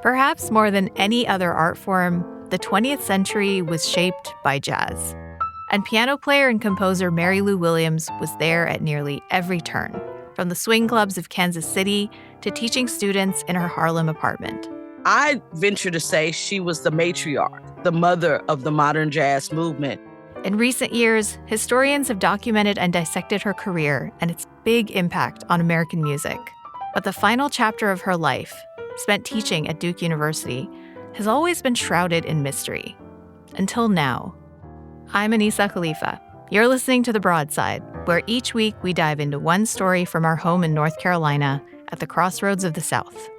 Perhaps more than any other art form, the 20th century was shaped by jazz. And piano player and composer Mary Lou Williams was there at nearly every turn, from the swing clubs of Kansas City to teaching students in her Harlem apartment. I venture to say she was the matriarch, the mother of the modern jazz movement. In recent years, historians have documented and dissected her career and its big impact on American music. But the final chapter of her life, spent teaching at Duke University, has always been shrouded in mystery. Until now. I'm Anissa Khalifa. You're listening to The Broadside, where each week we dive into one story from our home in North Carolina at the crossroads of the South.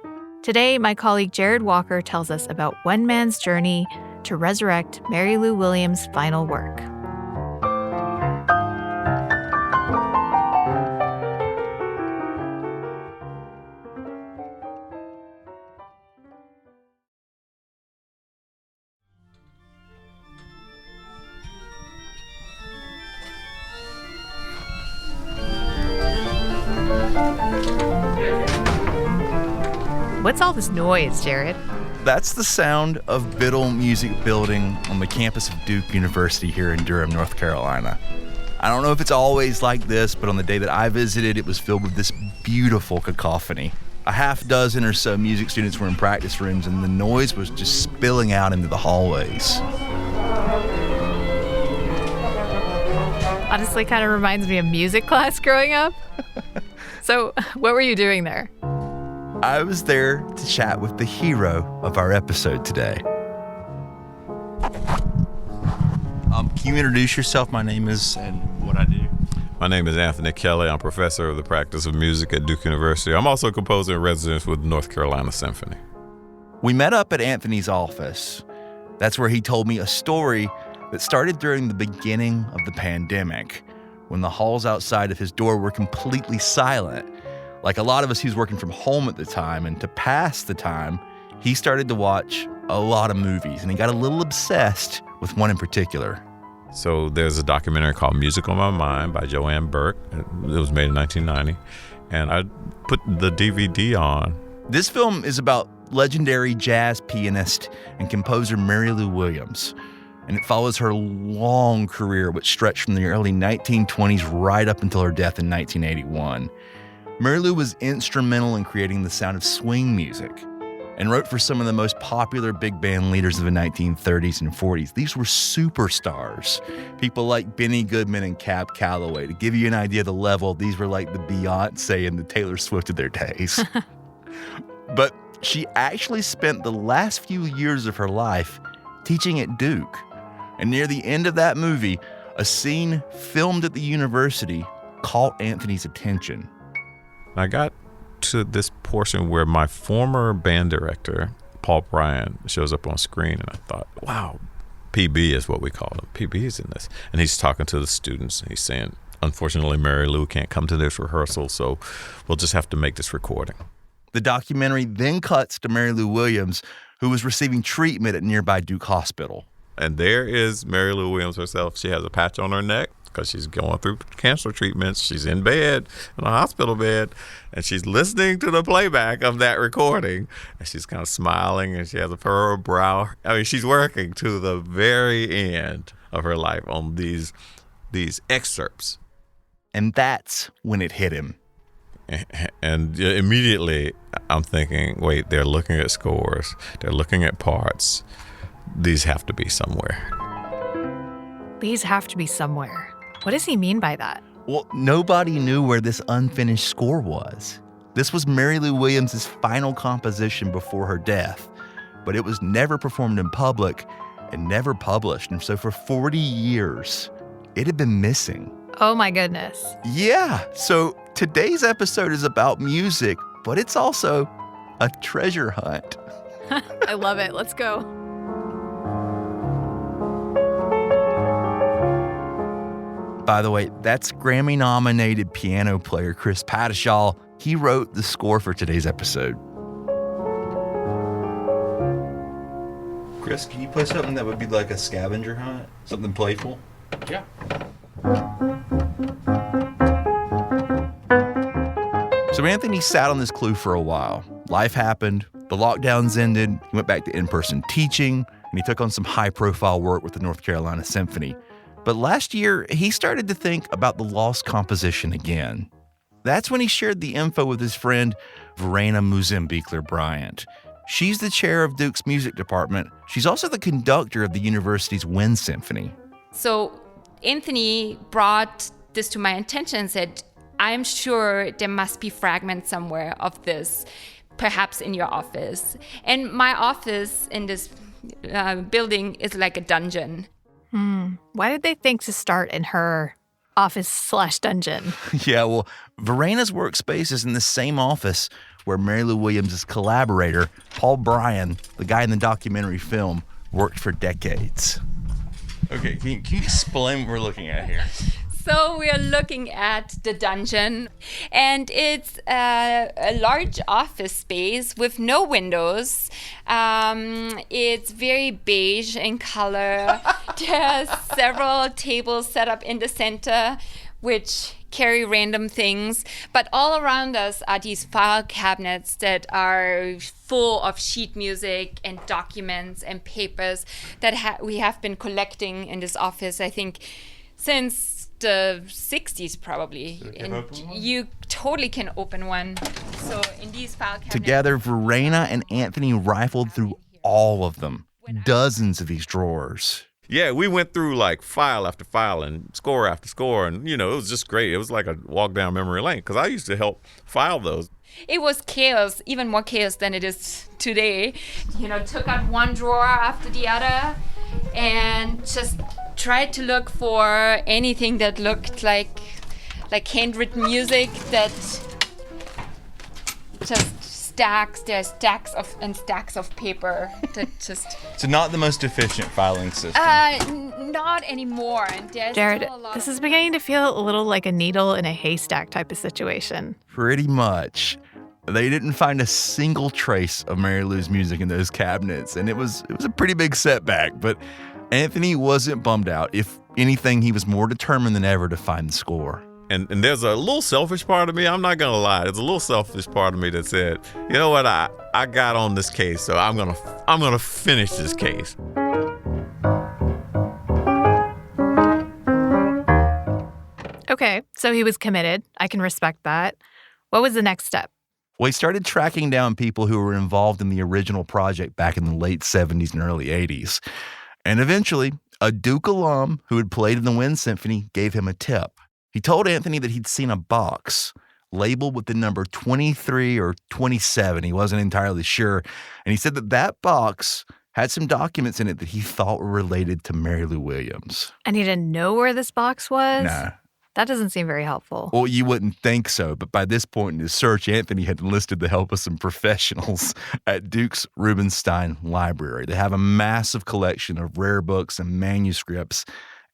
Today, my colleague Jared Walker tells us about one man's journey to resurrect Mary Lou Williams' final work. What's all this noise, Jared? That's the sound of Biddle Music Building on the campus of Duke University here in Durham, North Carolina. I don't know if it's always like this, but on the day that I visited, it was filled with this beautiful cacophony. A half dozen or so music students were in practice rooms, and the noise was just spilling out into the hallways. Honestly, kind of reminds me of music class growing up. So, what were you doing there? I was there to chat with the hero of our episode today. Can you introduce yourself? My name is, and what I do. My name is Anthony Kelley. I'm professor of the practice of music at Duke University. I'm also a composer in residence with North Carolina Symphony. We met up at Anthony's office. That's where he told me a story that started during the beginning of the pandemic, when the halls outside of his door were completely silent. Like a lot of us, he was working from home at the time, and to pass the time, he started to watch a lot of movies, and he got a little obsessed with one in particular. So there's a documentary called Music on My Mind by Joanne Burke. It was made in 1990, and I put the DVD on. This film is about legendary jazz pianist and composer Mary Lou Williams, and it follows her long career, which stretched from the early 1920s right up until her death in 1981. Mary Lou was instrumental in creating the sound of swing music and wrote for some of the most popular big band leaders of the 1930s and 40s. These were superstars, people like Benny Goodman and Cab Calloway. To give you an idea of the level, these were like the Beyonce and the Taylor Swift of their days. But she actually spent the last few years of her life teaching at Duke. And near the end of that movie, a scene filmed at the university caught Anthony's attention. I got to this portion where my former band director, Paul Bryant, shows up on screen, and I thought, wow, PB is what we call him. PB is in this. And he's talking to the students, and he's saying, unfortunately, Mary Lou can't come to this rehearsal, so we'll just have to make this recording. The documentary then cuts to Mary Lou Williams, who was receiving treatment at nearby Duke Hospital. And there is Mary Lou Williams herself. She has a patch on her neck because she's going through cancer treatments. She's in bed, in a hospital bed, and she's listening to the playback of that recording. And she's kind of smiling, and she has a furrowed brow. I mean, she's working to the very end of her life on these excerpts. And that's when it hit him. And immediately I'm thinking, wait, they're looking at scores. They're looking at parts. These have to be somewhere. These have to be somewhere. What does he mean by that? Well, nobody knew where this unfinished score was. This was Mary Lou Williams' final composition before her death, but it was never performed in public and never published. And so for 40 years, it had been missing. Oh my goodness. Yeah, so today's episode is about music, but it's also a treasure hunt. I love it. Let's go. By the way, that's Grammy-nominated piano player Chris Pattishall. He wrote the score for today's episode. Chris, can you play something that would be like a scavenger hunt? Something playful? Yeah. So So Anthony sat on this clue for a while. Life happened, the lockdowns ended, he went back to in-person teaching, and he took on some high-profile work with the North Carolina Symphony. But last year, he started to think about the lost composition again. That's when he shared the info with his friend, Verena Mösenbichler-Bryant. She's the chair of Duke's music department. She's also the conductor of the university's Wind Symphony. So Anthony brought this to my attention and said, I'm sure there must be fragments somewhere of this, perhaps in your office. And my office in this building is like a dungeon. Why did they think to start in her office/dungeon? Yeah, well, Verena's workspace is in the same office where Mary Lou Williams' collaborator, Paul Bryan, the guy in the documentary film, worked for decades. Okay, can you explain what we're looking at here? So we are looking at the dungeon, and it's a large office space with no windows. It's very beige in color. There's several tables set up in the center, which carry random things. But all around us are these file cabinets that are full of sheet music and documents and papers that we have been collecting in this office, I think, since the 60s probably. And you totally can open one. So in these file cabinets. Together, Verena and Anthony rifled through all of them, dozens of these drawers. Yeah, we went through like file after file and score after score. And, it was just great. It was like a walk down memory lane because I used to help file those. It was chaos, even more chaos than it is today. Took out one drawer after the other and just tried to look for anything that looked like handwritten music that just there's stacks of paper that just... So not the most efficient filing system. Not anymore. And there's Jared, still a lot this of is beginning to feel a little like a needle in a haystack type of situation. Pretty much. They didn't find a single trace of Mary Lou's music in those cabinets, and it was a pretty big setback, but Anthony wasn't bummed out. If anything, he was more determined than ever to find the score. And there's a little selfish part of me, I'm not going to lie. There's a little selfish part of me that said, you know what, I got on this case, so I'm gonna finish this case. Okay, so he was committed. I can respect that. What was the next step? Well, he started tracking down people who were involved in the original project back in the late 70s and early 80s. And eventually, a Duke alum who had played in the Wind Symphony gave him a tip. He told Anthony that he'd seen a box labeled with the number 23 or 27. He wasn't entirely sure. And he said that box had some documents in it that he thought were related to Mary Lou Williams. And he didn't know where this box was? Nah. That doesn't seem very helpful. Well, you wouldn't think so, but by this point in his search, Anthony had enlisted the help of some professionals at Duke's Rubinstein Library. They have a massive collection of rare books and manuscripts,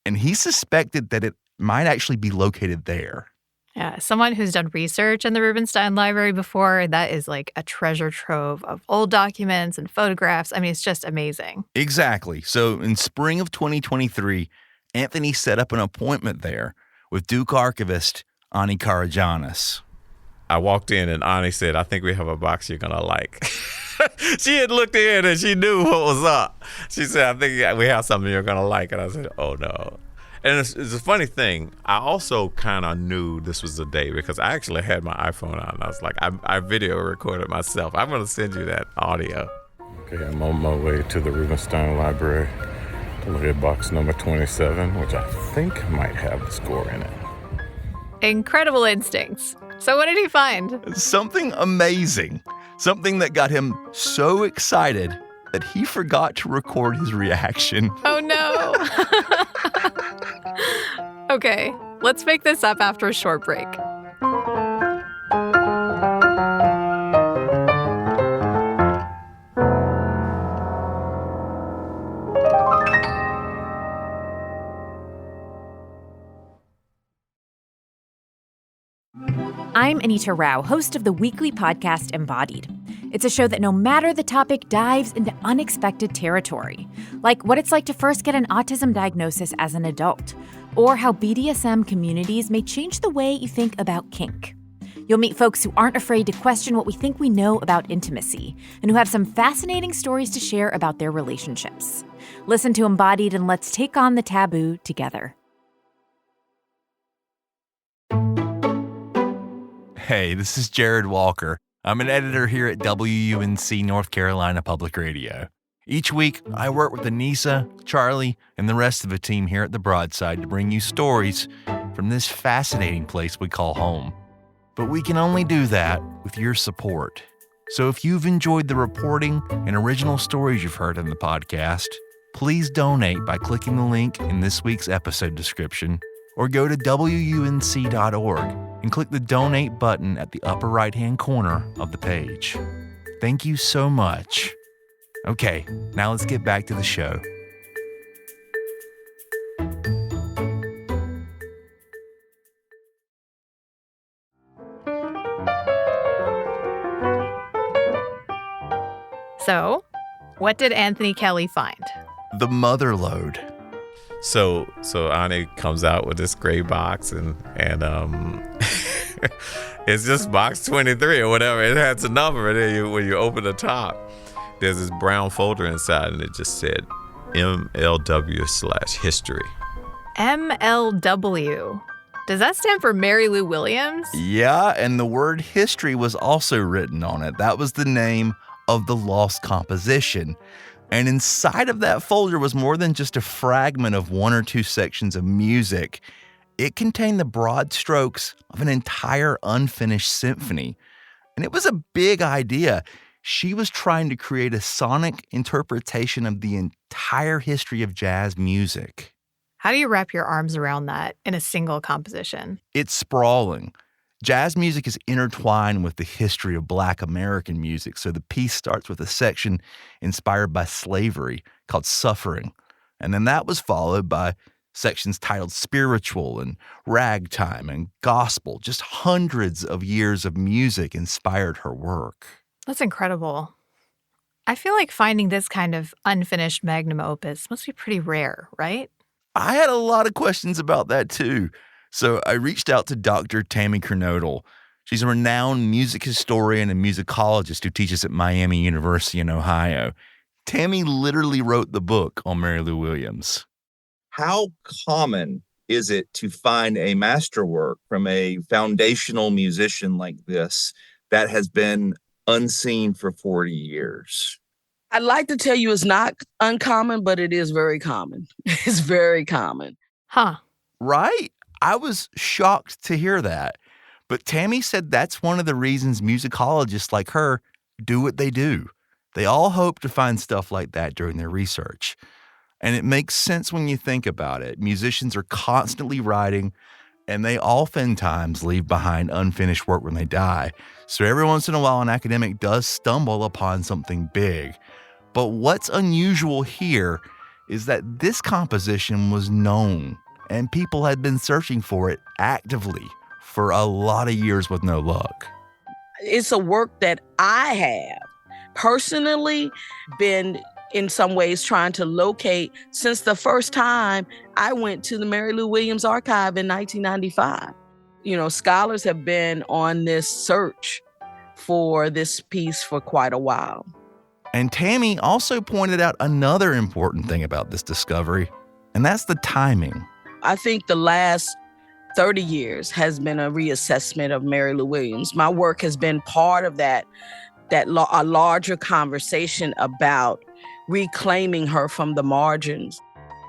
and he suspected that it might actually be located there. Yeah, someone who's done research in the Rubinstein Library before, that is like a treasure trove of old documents and photographs. I mean, it's just amazing. Exactly. So in spring of 2023, Anthony set up an appointment there with Duke archivist Ani Karajanis. I walked in and Ani said, I think we have a box you're going to like. She had looked in and she knew what was up. She said, I think we have something you're going to like. And I said, oh, no. And it's a funny thing. I also kind of knew this was the day because I actually had my iPhone on. I was like, I video recorded myself. I'm going to send you that audio. Okay, I'm on my way to the Rubinstein Library to look at box number 27, which I think might have the score in it. Incredible instincts. So what did he find? Something amazing. Something that got him so excited that he forgot to record his reaction. Oh, no. Okay, let's make this up after a short break. I'm Anita Rao, host of the weekly podcast Embodied. It's a show that no matter the topic dives into unexpected territory, like what it's like to first get an autism diagnosis as an adult, or how BDSM communities may change the way you think about kink. You'll meet folks who aren't afraid to question what we think we know about intimacy and who have some fascinating stories to share about their relationships. Listen to Embodied and let's take on the taboo together. Hey, this is Jared Walker. I'm an editor here at WUNC North Carolina Public Radio. Each week, I work with Anissa, Charlie, and the rest of the team here at the Broadside to bring you stories from this fascinating place we call home. But we can only do that with your support. So if you've enjoyed the reporting and original stories you've heard in the podcast, please donate by clicking the link in this week's episode description, or go to WUNC.org and click the donate button at the upper right-hand corner of the page. Thank you so much. Okay, now let's get back to the show. So, what did Anthony Kelley find? The mother lode. So Ani comes out with this gray box and it's just box 23 or whatever. It has a number, and then when you open the top, there's this brown folder inside, and it just said MLW/history. MLW. Does that stand for Mary Lou Williams? Yeah, and the word history was also written on it. That was the name of the lost composition. And inside of that folder was more than just a fragment of one or two sections of music. It contained the broad strokes of an entire unfinished symphony. And it was a big idea. She was trying to create a sonic interpretation of the entire history of jazz music. How do you wrap your arms around that in a single composition? It's sprawling. Jazz music is intertwined with the history of Black American music, so the piece starts with a section inspired by slavery called Suffering, and then that was followed by sections titled Spiritual and Ragtime and Gospel. Just hundreds of years of music inspired her work. That's incredible. I feel like finding this kind of unfinished magnum opus must be pretty rare, right? I had a lot of questions about that too. So I reached out to Dr. Tammy Kernodle. She's a renowned music historian and musicologist who teaches at Miami University in Ohio. Tammy literally wrote the book on Mary Lou Williams. How common is it to find a masterwork from a foundational musician like this that has been unseen for 40 years? I'd like to tell you it's not uncommon, but it is very common. It's very common. Huh. Right? I was shocked to hear that. But Tammy said that's one of the reasons musicologists like her do what they do. They all hope to find stuff like that during their research. And it makes sense when you think about it. Musicians are constantly writing, and they oftentimes leave behind unfinished work when they die. So every once in a while, an academic does stumble upon something big. But what's unusual here is that this composition was known, and people had been searching for it actively for a lot of years with no luck. It's a work that I have personally been in some ways trying to locate since the first time I went to the Mary Lou Williams archive in 1995. You know, scholars have been on this search for this piece for quite a while. And Tammy also pointed out another important thing about this discovery, and that's the timing. I think the last 30 years has been a reassessment of Mary Lou Williams. My work has been part of a larger conversation about reclaiming her from the margins.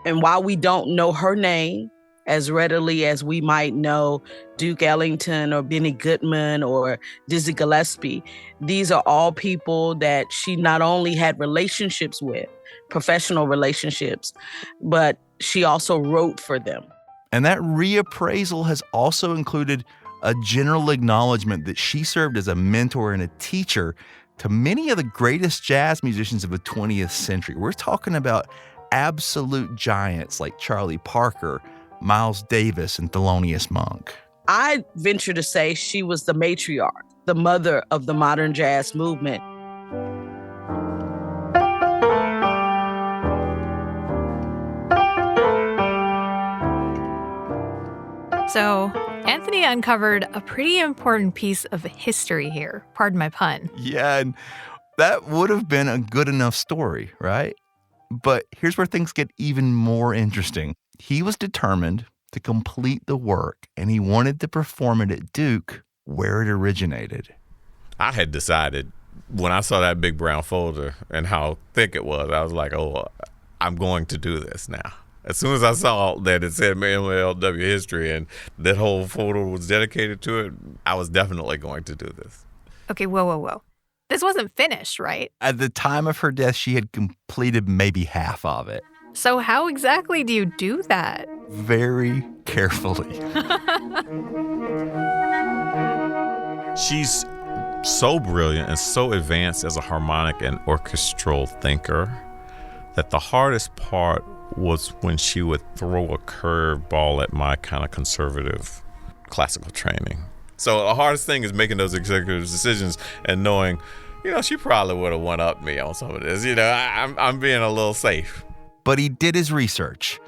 And while we don't know her name as readily as we might know Duke Ellington or Benny Goodman or Dizzy Gillespie, these are all people that she not only had relationships with, professional relationships, but she also wrote for them. And that reappraisal has also included a general acknowledgement that she served as a mentor and a teacher to many of the greatest jazz musicians of the 20th century. We're talking about absolute giants like Charlie Parker, Miles Davis, and Thelonious Monk. I venture to say she was the matriarch, the mother of the modern jazz movement. So, Anthony uncovered a pretty important piece of history here. Pardon my pun. Yeah, and that would have been a good enough story, right? But here's where things get even more interesting. He was determined to complete the work, and he wanted to perform it at Duke, where it originated. I had decided when I saw that big brown folder and how thick it was, I was like, oh, I'm going to do this now. As soon as I saw that it said MLW history and that whole folder was dedicated to it, I was definitely going to do this. Okay, whoa. This wasn't finished, right? At the time of her death, she had completed maybe half of it. So how exactly do you do that? Very carefully. She's so brilliant and so advanced as a harmonic and orchestral thinker that the hardest part was when she would throw a curveball at my kind of conservative classical training. So the hardest thing is making those executive decisions and knowing, she probably would have one-upped me on some of this. I'm being a little safe. But he did his research,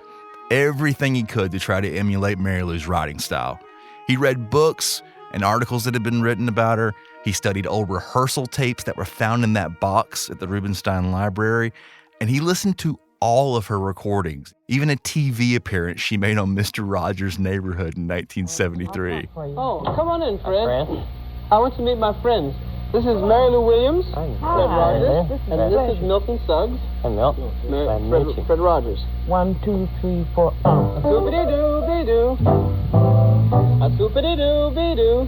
everything he could to try to emulate Mary Lou's writing style. He read books and articles that had been written about her. He studied old rehearsal tapes that were found in that box at the Rubenstein Library, and he listened to all of her recordings, even a TV appearance she made on Mr. Rogers' Neighborhood in 1973. Oh, come on in, Fred. I want to meet my friends. This is Mary Lou Williams, Fred Rogers, and this is Milton Suggs. And Milton. Fred Rogers. 1, 2, 3, 4. A soupity-doo-be-doo. A soupity-doo-be-doo.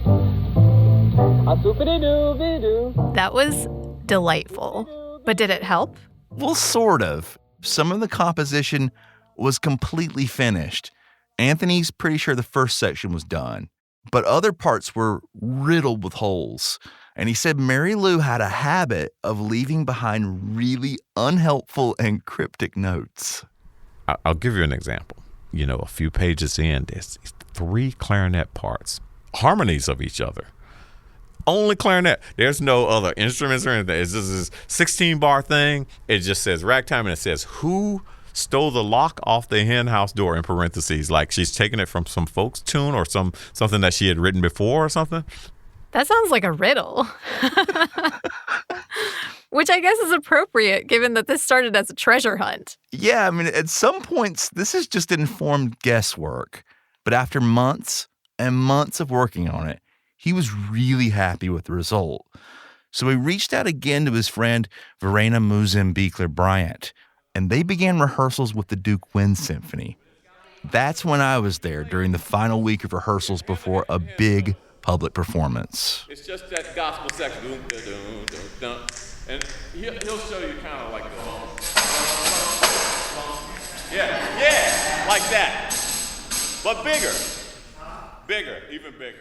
A soupity-doo-be-doo. That was delightful. But did it help? Well, sort of. Some of the composition was completely finished. Anthony's pretty sure the first section was done, but other parts were riddled with holes. And he said Mary Lou had a habit of leaving behind really unhelpful and cryptic notes. I'll give you an example. A few pages in, there's 3 clarinet parts, harmonies of each other. Only clarinet. There's no other instruments or anything. It's just this 16-bar thing. It just says ragtime, and it says, who stole the lock off the hen house door in parentheses, like she's taking it from some folks tune or something that she had written before or something. That sounds like a riddle. Which I guess is appropriate given that this started as a treasure hunt. Yeah, at some points, this is just informed guesswork. But after months and months of working on it, he was really happy with the result. So he reached out again to his friend Verena Mösenbichler-Bryant, and they began rehearsals with the Duke Wind Symphony. That's when I was there during the final week of rehearsals before a big public performance. It's just that gospel section. And he'll show you kind of like yeah, like that. But bigger, even bigger.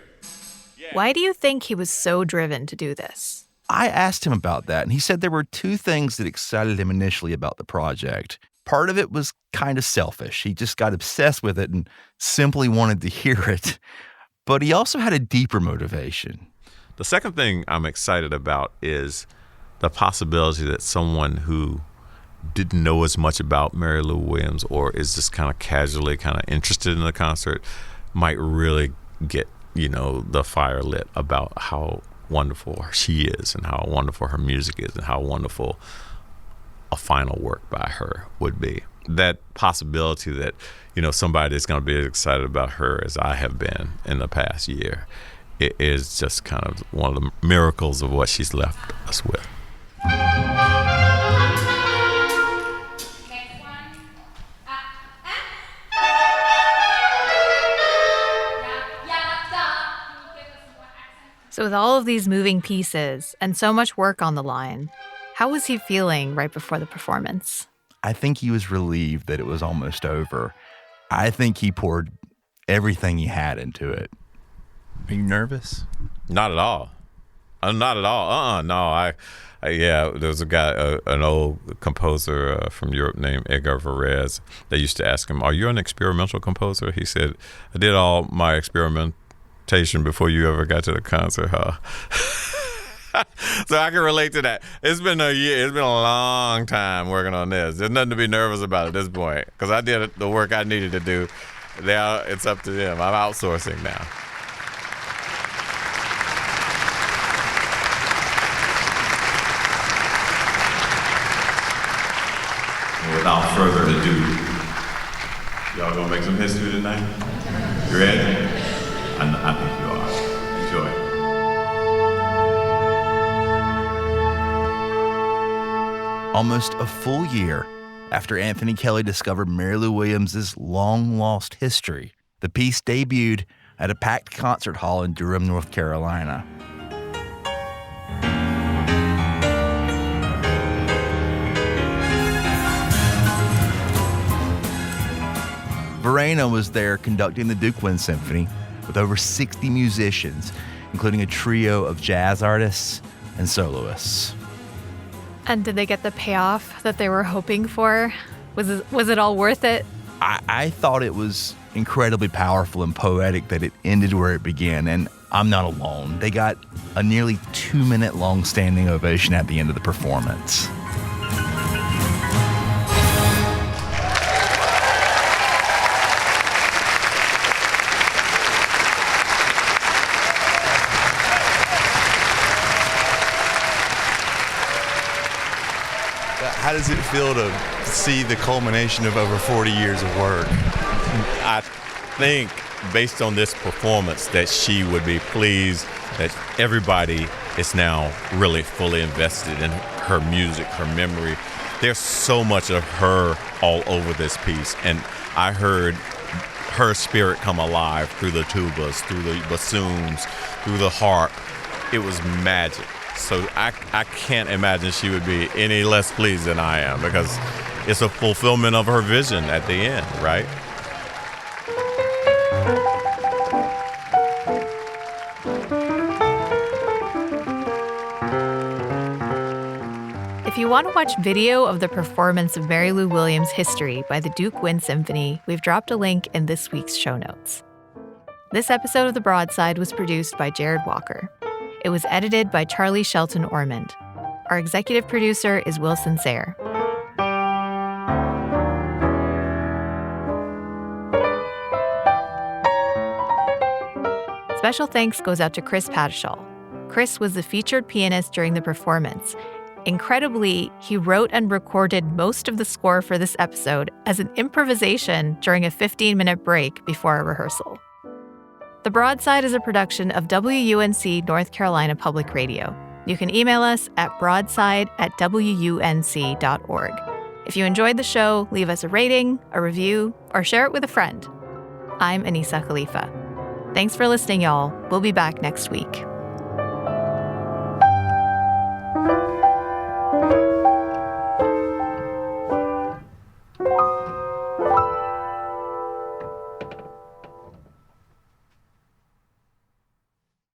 Why do you think he was so driven to do this? I asked him about that, and he said there were 2 things that excited him initially about the project. Part of it was kind of selfish. He just got obsessed with it and simply wanted to hear it. But he also had a deeper motivation. The second thing I'm excited about is the possibility that someone who didn't know as much about Mary Lou Williams or is just kind of casually kind of interested in the concert might really get the fire lit about how wonderful she is and how wonderful her music is and how wonderful a final work by her would be. That possibility that, somebody is going to be as excited about her as I have been in the past year, it is just kind of one of the miracles of what she's left us with. So with all of these moving pieces and so much work on the line, how was he feeling right before the performance? I think he was relieved that it was almost over. I think he poured everything he had into it. Are you nervous? Not at all. Not at all. No, there was a guy, an old composer from Europe named Edgar Varese. They used to ask him, "Are you an experimental composer?" He said, "I did all my experimentation before you ever got to the concert hall." So I can relate to that. It's been a year. It's been a long time working on this. There's nothing to be nervous about at this point because I did the work I needed to do Now it's up to them. I'm outsourcing now. Without further ado, y'all gonna make some history tonight? You ready? I think you are. Enjoy. Almost a full year after Anthony Kelley discovered Mary Lou Williams' long-lost history, the piece debuted at a packed concert hall in Durham, North Carolina. Verena was there conducting the Duke Wind Symphony with over 60 musicians, including a trio of jazz artists and soloists. And did they get the payoff that they were hoping for? Was it all worth it? I thought it was incredibly powerful and poetic that it ended where it began, and I'm not alone. They got a nearly 2-minute long standing ovation at the end of the performance. How does it feel to see the culmination of over 40 years of work? I think, based on this performance, that she would be pleased that everybody is now really fully invested in her music, her memory. There's so much of her all over this piece, and I heard her spirit come alive through the tubas, through the bassoons, through the harp. It was magic. So I can't imagine she would be any less pleased than I am, because it's a fulfillment of her vision at the end, right? If you want to watch video of the performance of Mary Lou Williams' History by the Duke Wind Symphony, we've dropped a link in this week's show notes. This episode of The Broadside was produced by Jared Walker. It was edited by Charlie Shelton Ormond. Our executive producer is Wilson Sayre. Special thanks goes out to Chris Pattishall. Chris was the featured pianist during the performance. Incredibly, he wrote and recorded most of the score for this episode as an improvisation during a 15-minute break before a rehearsal. The Broadside is a production of WUNC North Carolina Public Radio. You can email us at broadside@wunc.org. If you enjoyed the show, leave us a rating, a review, or share it with a friend. I'm Anissa Khalifa. Thanks for listening, y'all. We'll be back next week.